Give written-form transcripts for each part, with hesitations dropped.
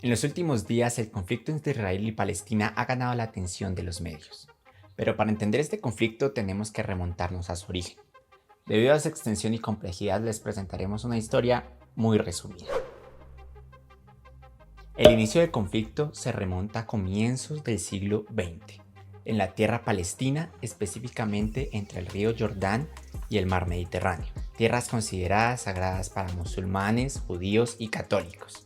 En los últimos días, el conflicto entre Israel y Palestina ha ganado la atención de los medios. Pero para entender este conflicto tenemos que remontarnos a su origen. Debido a su extensión y complejidad, les presentaremos una historia muy resumida. El inicio del conflicto se remonta a comienzos del siglo XX, en la tierra palestina, específicamente entre el río Jordán y el mar Mediterráneo, tierras consideradas sagradas para musulmanes, judíos y católicos,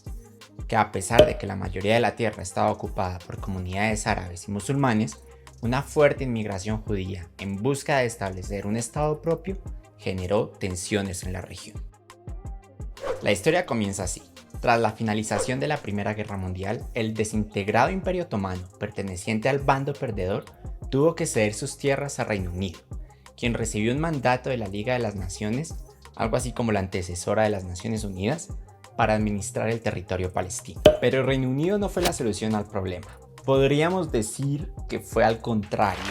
que a pesar de que la mayoría de la tierra estaba ocupada por comunidades árabes y musulmanes, una fuerte inmigración judía en busca de establecer un estado propio generó tensiones en la región. La historia comienza así. Tras la finalización de la Primera Guerra Mundial, el desintegrado Imperio Otomano, perteneciente al bando perdedor, tuvo que ceder sus tierras a Reino Unido, quien recibió un mandato de la Liga de las Naciones, algo así como la antecesora de las Naciones Unidas, para administrar el territorio palestino. Pero el Reino Unido no fue la solución al problema. Podríamos decir que fue al contrario.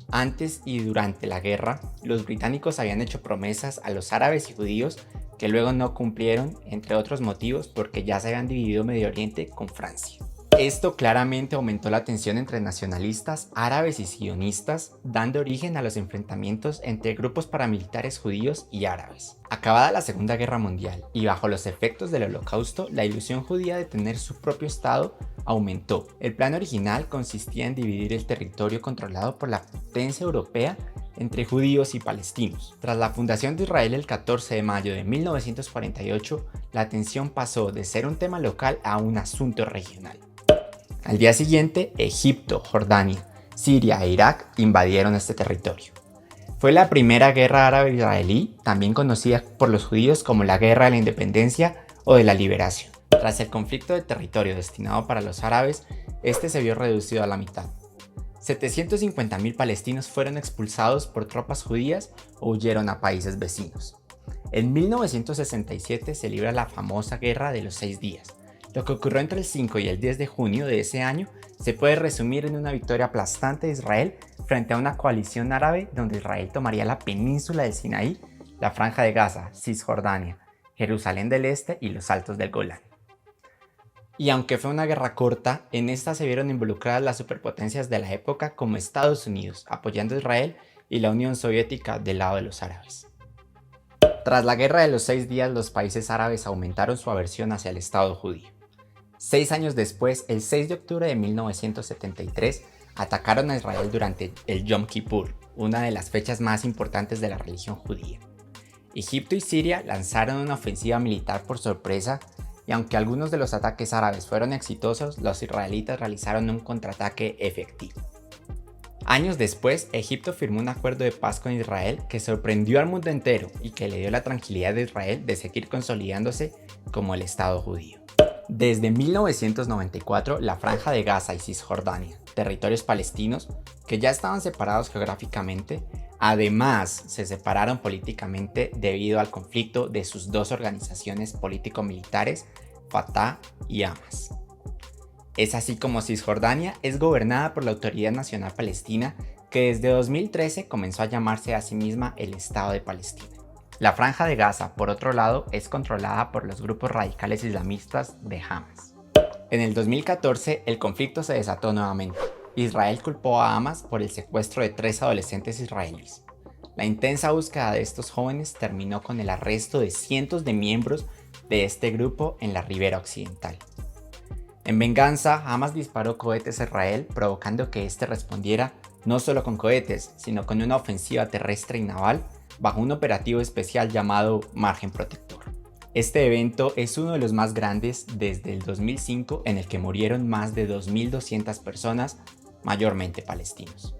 Antes y durante la guerra, los británicos habían hecho promesas a los árabes y judíos que luego no cumplieron, entre otros motivos porque ya se habían dividido Medio Oriente con Francia. Esto claramente aumentó la tensión entre nacionalistas árabes y sionistas, dando origen a los enfrentamientos entre grupos paramilitares judíos y árabes. Acabada la Segunda Guerra Mundial y bajo los efectos del Holocausto, la ilusión judía de tener su propio Estado aumentó. El plan original consistía en dividir el territorio controlado por la potencia europea entre judíos y palestinos. Tras la fundación de Israel el 14 de mayo de 1948, la tensión pasó de ser un tema local a un asunto regional. Al día siguiente, Egipto, Jordania, Siria e Irak invadieron este territorio. Fue la primera guerra árabe-israelí, también conocida por los judíos como la Guerra de la Independencia o de la Liberación. Tras el conflicto de territorio destinado para los árabes, este se vio reducido a la mitad. 750.000 palestinos fueron expulsados por tropas judías o huyeron a países vecinos. En 1967 se libra la famosa Guerra de los 6 días. Lo que ocurrió entre el 5 y el 10 de junio de ese año se puede resumir en una victoria aplastante de Israel frente a una coalición árabe donde Israel tomaría la península de Sinaí, la Franja de Gaza, Cisjordania, Jerusalén del Este y los Altos del Golán. Y aunque fue una guerra corta, en esta se vieron involucradas las superpotencias de la época como Estados Unidos, apoyando a Israel, y la Unión Soviética del lado de los árabes. Tras la Guerra de los 6 días, los países árabes aumentaron su aversión hacia el Estado judío. 6 años después, el 6 de octubre de 1973, atacaron a Israel durante el Yom Kippur, una de las fechas más importantes de la religión judía. Egipto y Siria lanzaron una ofensiva militar por sorpresa, y aunque algunos de los ataques árabes fueron exitosos, los israelitas realizaron un contraataque efectivo. Años después, Egipto firmó un acuerdo de paz con Israel que sorprendió al mundo entero y que le dio la tranquilidad de Israel de seguir consolidándose como el Estado judío. Desde 1994, la Franja de Gaza y Cisjordania, territorios palestinos que ya estaban separados geográficamente, además se separaron políticamente debido al conflicto de sus dos organizaciones político-militares, Fatah y Hamas. Es así como Cisjordania es gobernada por la Autoridad Nacional Palestina, que desde 2013 comenzó a llamarse a sí misma el Estado de Palestina. La Franja de Gaza, por otro lado, es controlada por los grupos radicales islamistas de Hamas. En el 2014, el conflicto se desató nuevamente. Israel culpó a Hamas por el secuestro de 3 adolescentes israelíes. La intensa búsqueda de estos jóvenes terminó con el arresto de cientos de miembros de este grupo en la ribera occidental. En venganza, Hamas disparó cohetes a Israel, provocando que este respondiera no solo con cohetes, sino con una ofensiva terrestre y naval bajo un operativo especial llamado Margen Protector. Este evento es uno de los más grandes desde el 2005, en el que murieron más de 2.200 personas, mayormente palestinos.